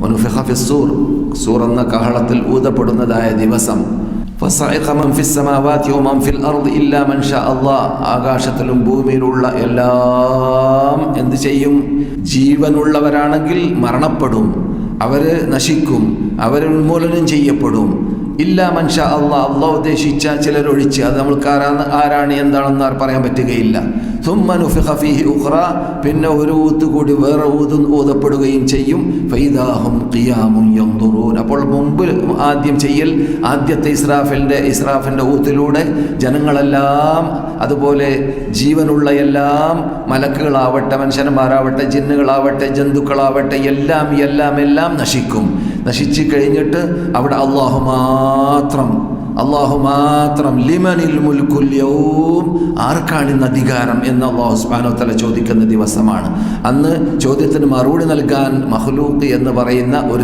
വനുഫിഖ ഫിസ്സൂർ, സൂർ എന്ന കാഹളത്തിൽ ഊതപ്പെടുന്നതായ ദിവസം. ഫസഇഖ മൻ ഫിസ് സമാവാതി വമൻ ഫിൽ അർദി ഇല്ലാ മൻ ഷാ അല്ലാഹ്, ആകാശത്തിലും ഭൂമിയിലുള്ള എല്ലാം എന്ത് ചെയ്യും? ജീവനുള്ളവരാണെങ്കിൽ മരണപ്പെടും, അവർ നശിക്കും, അവർ ഉന്മൂലനം ചെയ്യപ്പെടും. ഇല്ലാ മൻ ഷാ അല്ലാഹ്, അള്ളാഹ് ഉദ്ദേശിച്ച ചിലരൊഴിച്ച്. അത് നമ്മൾക്ക് ആരാണ് എന്താണെന്ന് പറയാൻ പറ്റുകയില്ല. ثم نفخ فيه أخرى, പിന്നെ ഒരു ഊത്ത് കൂടി വേറെ ഊതപ്പെടുകയും ചെയ്യും. فإذا هم قيام ينظرون, അപ്പോൾ മുമ്പ് ആദ്യം ചെയ്യൽ ആദ്യത്തെ ഇസ്രാഫിൻ്റെ ഊത്തിലൂടെ ജനങ്ങളെല്ലാം, അതുപോലെ ജീവനുള്ള എല്ലാം, മലക്കുകളാവട്ടെ, മനുഷ്യന്മാരാവട്ടെ, ജിന്നുകളാവട്ടെ, ജന്തുക്കളാവട്ടെ, എല്ലാം നശിക്കും. നശിച്ചു കഴിഞ്ഞിട്ട് അവിടെ അള്ളാഹു മാത്രം ലിമനിൽ മുൽക്കുൽ യൗം, ആർക്കാണ് ഇന്ന് അധികാരം എന്ന് അല്ലാഹു സുബ്ഹാനഹു വ തആല ചോദിക്കുന്ന ദിവസമാണ്. അന്ന് ചോദ്യത്തിന് മറുപടി നൽകാൻ മഖ്ലൂഖ് എന്ന് പറയുന്ന ഒരു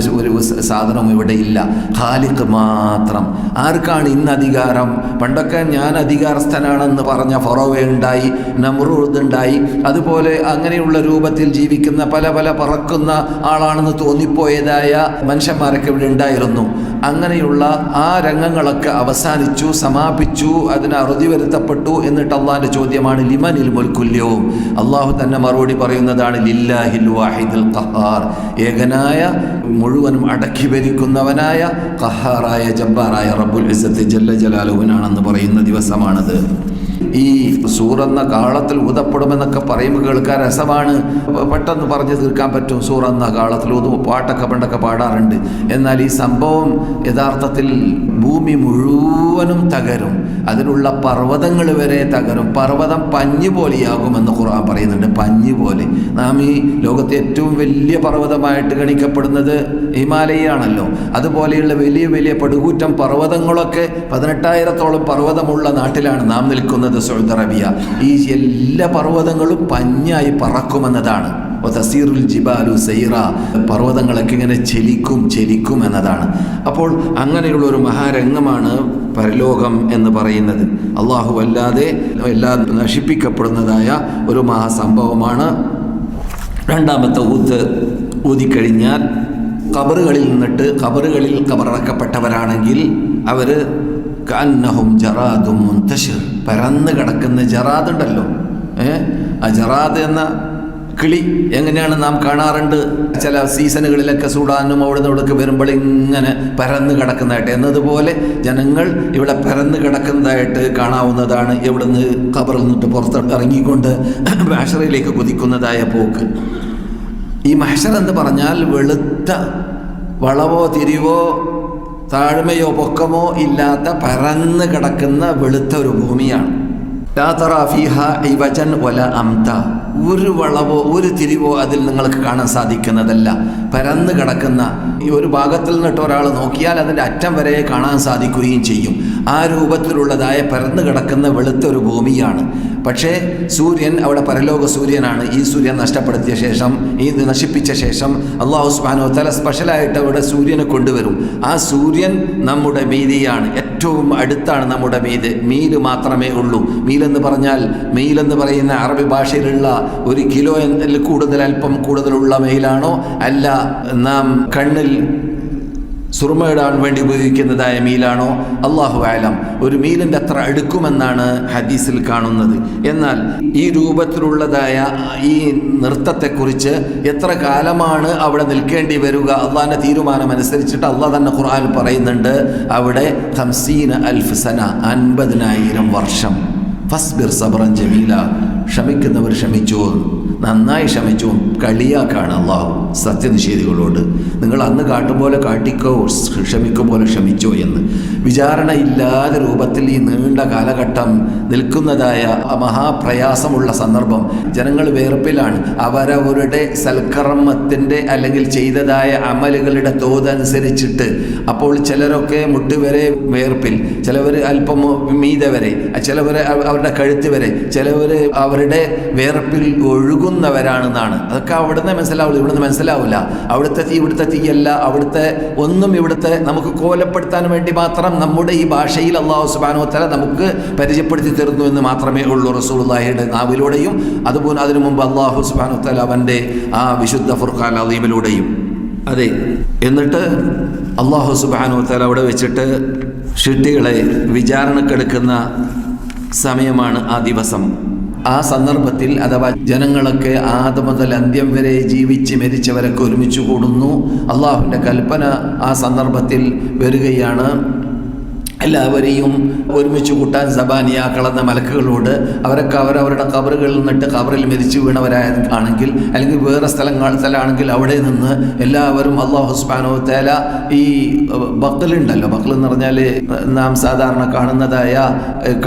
സാധനം ഇവിടെ ഇല്ല. ഖാലിഖ് മാത്രം. ആർക്കാണ് ഇന്ന് അധികാരം? പണ്ടൊക്കെ ഞാൻ അധികാരസ്ഥനാണെന്ന് പറഞ്ഞ ഫറോവ ഉണ്ടായി, നമ്രൂദ് ഉണ്ടായി, അതുപോലെ അങ്ങനെയുള്ള രൂപത്തിൽ ജീവിക്കുന്ന പല പറക്കുന്ന ആളാണെന്ന് തോന്നിപ്പോയതായ മനുഷ്യന്മാരൊക്കെ ഇവിടെ ഉണ്ടായിരുന്നു. അങ്ങനെയുള്ള ആ രംഗങ്ങളൊക്കെ അവസാനിച്ചു, സമാപിച്ചു, അതിന് അറുതി വരുത്തപ്പെട്ടു. എന്നിട്ട് അള്ളാഹിൻ്റെ ചോദ്യമാണ് ലിമനിൽ മുൽക്കുൽ യൗം. അള്ളാഹു തന്നെ മറുപടി പറയുന്നതാണ് ലില്ലാഹിൽ വാഹിദുൽ ഖഹാർ, ഏകനായ മുഴുവനും അടക്കി ഭരിക്കുന്നവനായ ഖഹാറായ ജബ്ബാറായ റബ്ബുൽ ഇസ്സത്ത് ജല്ല ജലാലുവിനാണെന്ന് പറയുന്ന ദിവസമാണത്. ഈ സൂറെന്ന കാളത്തിൽ ഊതപ്പെടുമെന്നൊക്കെ പറയുമ്പോൾ കേൾക്കാൻ രസമാണ്, പെട്ടെന്ന് പറഞ്ഞു തീർക്കാൻ പറ്റും. സൂറെന്ന കാളത്തിൽ പാട്ടൊക്കെ പണ്ടൊക്കെ പാടാറുണ്ട്. എന്നാൽ ഈ സംഭവം യഥാർത്ഥത്തിൽ ഭൂമി മുഴുവനും തകരും, അതിലുള്ള പർവ്വതങ്ങൾ വരെ തകരും. പർവ്വതം പഞ്ഞു പോലെയാകുമെന്ന് ഖുർആൻ പറയുന്നുണ്ട്. പഞ്ഞു പോലെ. നാം ഈ ലോകത്തെ ഏറ്റവും വലിയ പർവ്വതമായിട്ട് ഗണിക്കപ്പെടുന്നത് ഹിമാലയാണല്ലോ. അതുപോലെയുള്ള വലിയ പടുകൂറ്റം പർവ്വതങ്ങളൊക്കെ 18,000-ഓളം പർവ്വതമുള്ള നാട്ടിലാണ് നാം നിൽക്കുന്നത്, സൗദി അറേബ്യ. ഈ എല്ലാ പർവ്വതങ്ങളും പഞ്ഞായി പറക്കുമെന്നതാണ്. തസീറുൽ ജിബാലു സൈറ, പർവ്വതങ്ങളൊക്കെ ഇങ്ങനെ ചെലിക്കും എന്നതാണ്. അപ്പോൾ അങ്ങനെയുള്ള ഒരു മഹാരംഗമാണ് പരലോകം എന്ന് പറയുന്നത്. അള്ളാഹു അല്ലാതെ എല്ലാം നശിപ്പിക്കപ്പെടുന്നതായ ഒരു മഹാസംഭവമാണ്. രണ്ടാമത്തെ ഊതിക്കഴിഞ്ഞാൽ ഖബറുകളിൽ നിന്നിട്ട്, ഖബറുകളിൽ ഖബറടക്കപ്പെട്ടവരാണെങ്കിൽ അവർ കഅന്നഹും ജറാദും മുൻതശിർ, പരന്ന് കിടക്കുന്ന ജറാദ് ഉണ്ടല്ലോ. ആ ജറാദ് എന്ന കിളി എങ്ങനെയാണ് നാം കാണാറുണ്ട് ചില സീസണുകളിലൊക്കെ, സുഡാനും അവിടുന്ന് ഇവിടേക്ക് വരുമ്പോൾ ഇങ്ങനെ പരന്ന് കിടക്കുന്നതായിട്ട്. എന്നതുപോലെ ജനങ്ങൾ ഇവിടെ പരന്ന് കിടക്കുന്നതായിട്ട് കാണാവുന്നതാണ്. ഇവിടുന്ന് ഖബറിൽ നിന്നിട്ട് പുറത്തിറങ്ങിക്കൊണ്ട് മഹ്ശറിലേക്ക് കുതിക്കുന്നതായ പോക്ക്. ഈ മഹ്ശർ എന്ന് പറഞ്ഞാൽ വെളുത്ത, വളവോ തിരിവോ താഴ്മയോ പൊക്കമോ ഇല്ലാത്ത പരന്ന് കിടക്കുന്ന വെളുത്ത ഒരു ഭൂമിയാണ്. ലാ തറാ ഫീഹാ ഇവജൻ വല അംത, ഒരു വളവോ ഒരു തിരിവോ അതിൽ നിങ്ങൾക്ക് കാണാൻ സാധിക്കുന്നതല്ല. പരന്ന് കിടക്കുന്ന ഈ ഒരു ഭാഗത്തിൽ നിന്നിട്ട് ഒരാൾ നോക്കിയാൽ അതിൻ്റെ അറ്റം വരെ കാണാൻ സാധിക്കുകയും ചെയ്യും. ആ രൂപത്തിലുള്ളതായ പരന്ന് കിടക്കുന്ന വെളുത്തൊരു ഭൂമിയാണ്. പക്ഷേ സൂര്യൻ അവിടെ പരലോക സൂര്യനാണ്. ഈ സൂര്യൻ നഷ്ടപ്പെടുത്തിയ ശേഷം, ഈ നശിപ്പിച്ച ശേഷം അല്ലാഹു സുബ്ഹാനഹു വ തആല സ്പെഷ്യലായിട്ട് അവിടെ സൂര്യനെ കൊണ്ടുവരും. ആ സൂര്യൻ നമ്മുടെ മീതിയാണ്, ഏറ്റവും അടുത്താണ് നമ്മുടെ മീത്. മീല് മാത്രമേ ഉള്ളൂ. മീലെന്ന് പറഞ്ഞാൽ, മീലെന്ന് പറയുന്ന അറബി ഭാഷയിലുള്ള ഒരു കിലോ കൂടുതൽ, അല്പം കൂടുതലുള്ള മീലാണോ അല്ല നാം കണ്ണിൽ സുർമയിടാൻ വേണ്ടി ഉപയോഗിക്കുന്നതായ മീലാണോ, അല്ലാഹു അഅലം. ഒരു മീലിൻ്റെ അത്ര അടുക്കുമെന്നാണ് ഹദീസിൽ കാണുന്നത്. എന്നാൽ ഈ രൂപത്തിലുള്ളതായ ഈ നൃത്തത്തെക്കുറിച്ച് എത്ര കാലമാണ് അവിടെ നിൽക്കേണ്ടി വരിക, അള്ളാഹിൻ്റെ തീരുമാനം അനുസരിച്ചിട്ട് അള്ളാഹ് തന്നെ ഖുർആനിൽ പറയുന്നുണ്ട്. അവിടെ 50,000 സന, 50,000 വർഷം. ഫസ്ബിർ സബ്റൻ ജമീല, ക്ഷമിക്കുന്നവർ ക്ഷമിച്ചു, നന്നായി ക്ഷമിച്ചു. കളിയാക്കാണ് അള്ളാഹു സത്യനിഷേധികളോട്. നിങ്ങൾ അന്ന് കാട്ടും പോലെ കാട്ടിക്കോ, ക്ഷമിക്കും പോലെ ക്ഷമിച്ചോ എന്ന്. വിചാരണ ഇല്ലാതെ രൂപത്തിൽ ഈ നീണ്ട കാലഘട്ടം നിൽക്കുന്നതായ മഹാപ്രയാസമുള്ള സന്ദർഭം. ജനങ്ങൾ വേർപ്പിലാണ്. അവരവരുടെ സൽക്കർമ്മത്തിൻ്റെ അല്ലെങ്കിൽ ചെയ്തതായ അമലുകളുടെ തോതനുസരിച്ചിട്ട്. അപ്പോൾ ചിലരൊക്കെ മുട്ടുവരെ വേർപ്പിൽ, ചിലവർ അല്പം മീതെ വരെ, ചിലവർ അവരുടെ കഴുത്ത് വരെ, ചിലവർ അവരുടെ വേർപ്പിൽ ഒഴുകുന്നവരാണെന്നാണ്. അതൊക്കെ അവിടുന്ന് മനസ്സിലാവില്ല, ഇവിടുന്ന് മനസ്സിലാവില്ല. അവിടുത്തെ തീ ഇവിടുത്തെ തീയല്ല, അവിടുത്തെ ഒന്നും ഇവിടുത്തെ നമുക്ക് കോലപ്പെടുത്താൻ വേണ്ടി മാത്രം നമ്മുടെ ഈ ഭാഷയിൽ അല്ലാഹു സുബ്ഹാനഹു വ തആല നമുക്ക് പരിചയപ്പെടുത്തി തരുന്നു എന്ന് മാത്രമേ ഉള്ളൂ റസൂലുള്ളാഹിയുടെ നാവിലൂടെയും അതുപോലെ അതിനു മുമ്പ് അല്ലാഹു സുബ്ഹാനഹു വ തആല അവൻ്റെ ആ വിശുദ്ധ ഫുർഖാൻ അദീമിലൂടെയും. അതെ. എന്നിട്ട് അല്ലാഹു സുബ്ഹാനഹു വ തആല അവിടെ വെച്ചിട്ട് ഷിട്ടികളെ വിചാരണക്കെടുക്കുന്ന സമയമാണ് ആ ദിവസം. ആ സന്ദർഭത്തിൽ അഥവാ ജനങ്ങളൊക്കെ ആദ്യം മുതൽ അന്ത്യം വരെ ജീവിച്ച് മരിച്ചവരൊക്കെ ഒരുമിച്ച് കൂടുന്നു. അള്ളാഹുവിൻ്റെ കൽപ്പന ആ സന്ദർഭത്തിൽ വരികയാണ്, എല്ലാവരെയും ഒരുമിച്ച് കൂട്ടാൻ സബാനിയാക്കളെന്ന മലക്കുകളോട്. അവരൊക്കെ അവരവരുടെ ഖബറുകളിൽ നിന്നിട്ട് ഖബറിൽ മരിച്ചു വീണവരാണെങ്കിൽ അല്ലെങ്കിൽ വേറെ സ്ഥലമാണെങ്കിൽ അവിടെ നിന്ന് എല്ലാവരും അല്ലാഹു സുബ്ഹാനഹു വ തആല ഈ ബഖലുണ്ടല്ലോ, ബഖൽ എന്ന് പറഞ്ഞാൽ നാം സാധാരണ കാണുന്നതായ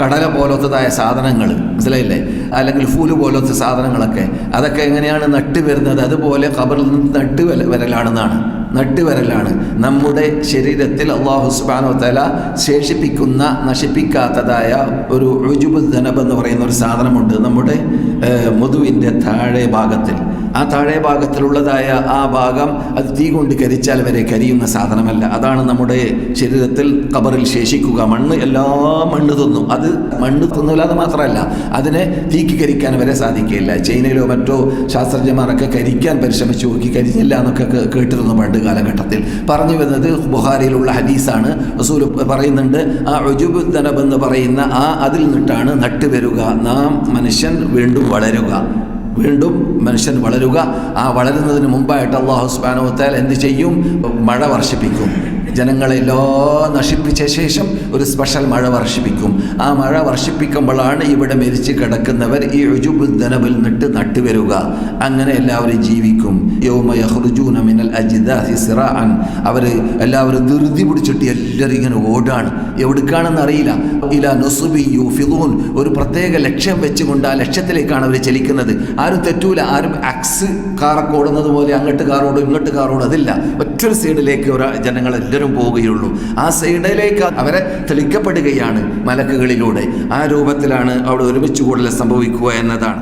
കടല പോലത്തതായ സാധനങ്ങൾ, മനസ്സിലായില്ലേ, അല്ലെങ്കിൽ ഫൂല് പോലത്തെ സാധനങ്ങളൊക്കെ, അതൊക്കെ എങ്ങനെയാണ് നട്ട് വരുന്നത്, അതുപോലെ ഖബറിൽ നിന്ന് നട്ടുവരലാണ് നമ്മുടെ ശരീരത്തിൽ അല്ലാഹു സുബ്ഹാനഹു വ തആല ശേഷിപ്പിക്കുന്ന നശിപ്പിക്കാത്തതായ ഒരു ഉജുബുൽ ദനബ് എന്ന് പറയുന്ന ഒരു സാധനമുണ്ട് നമ്മുടെ മുതുവിൻ്റെ താഴെ ഭാഗത്തിൽ. ആ താഴെ ഭാഗത്തിലുള്ളതായ ആ ഭാഗം അത് തീ കൊണ്ട് കരിച്ചാൽ വരെ കരിയുന്ന സാധനമല്ല. അതാണ് നമ്മുടെ ശരീരത്തിൽ ഖബറിൽ ശേഷിക്കുക. എല്ലാ മണ്ണ് തിന്നും. അത് മണ്ണ് തിന്നില്ല എന്ന് മാത്രമല്ല, അതിനെ തീക്ക് കരിക്കാൻ വരെ സാധിക്കില്ല. ചൈനയിലോ മറ്റോ ശാസ്ത്രജ്ഞന്മാരൊക്കെ കരിക്കാൻ പരിശ്രമിച്ചു നോക്കി, കരിഞ്ഞില്ല എന്നൊക്കെ കേട്ടിരുന്നു പണ്ട് കാലഘട്ടത്തിൽ. പറഞ്ഞു വരുന്നത് ബുഖാരിയിലുള്ള ഹദീസാണ്. റസൂൽ പറയുന്നുണ്ട്, ആ ഉജുബുൽ ദനബ് എന്ന് പറയുന്ന അതിൽ നിന്നിട്ടാണ് നട്ടുവരുക നാം മനുഷ്യൻ വീണ്ടും വളരുക. ആ വളരുന്നതിന് മുമ്പായിട്ട് അല്ലാഹു സുബ്ഹാനഹു വ തആല എന്ത് ചെയ്യും? മഴ വർഷിപ്പിക്കും. ജനങ്ങളെല്ലാം നശിപ്പിച്ച ശേഷം ഒരു സ്പെഷ്യൽ മഴ വർഷിപ്പിക്കും. ആ മഴ വർഷിപ്പിക്കുമ്പോഴാണ് ഇവിടെ മരിച്ച് കിടക്കുന്നവർ ഈ ഉജുബുൽ ദനബിൽ നിന്നിട്ട് നട്ടുവരുക. അങ്ങനെ എല്ലാവരും ജീവിക്കും. യൗമ യഖ്റുജൂന മിനൽ അജ്ദാസി സിറാഅൻ, അവർ എല്ലാവരും ധൃതി പിടിച്ചിട്ട് എല്ലാവരും ഇങ്ങനെ ഓടാണ്. എവിടേക്കാണെന്ന് അറിയില്ല. ഇലാ നുസ്ബി യൂഫിദൂൻ, ഒരു പ്രത്യേക ലക്ഷ്യം വെച്ചുകൊണ്ട് ആ ലക്ഷ്യത്തിലേക്കാണ് അവർ ചലിക്കുന്നത്. ആരും തെറ്റൂല. ആരും ആക്സ് കാറൊക്കെ ഓടുന്നത് പോലെ അങ്ങോട്ട് കാറോടും ഇങ്ങോട്ട് കാറോടും അതില്ല. ഒറ്റൊരു സൈഡിലേക്ക് ജനങ്ങളെല്ലാവരും പോവുകയുള്ളൂ. ആ സൈഡിലേക്ക് അവരെ തെളിക്കപ്പെടുകയാണ് മലക്കുകളിലൂടെ. ആ രൂപത്തിലാണ് അവിടെ ഒരുമിച്ച് കൂടൽ സംഭവിക്കുക എന്നതാണ്.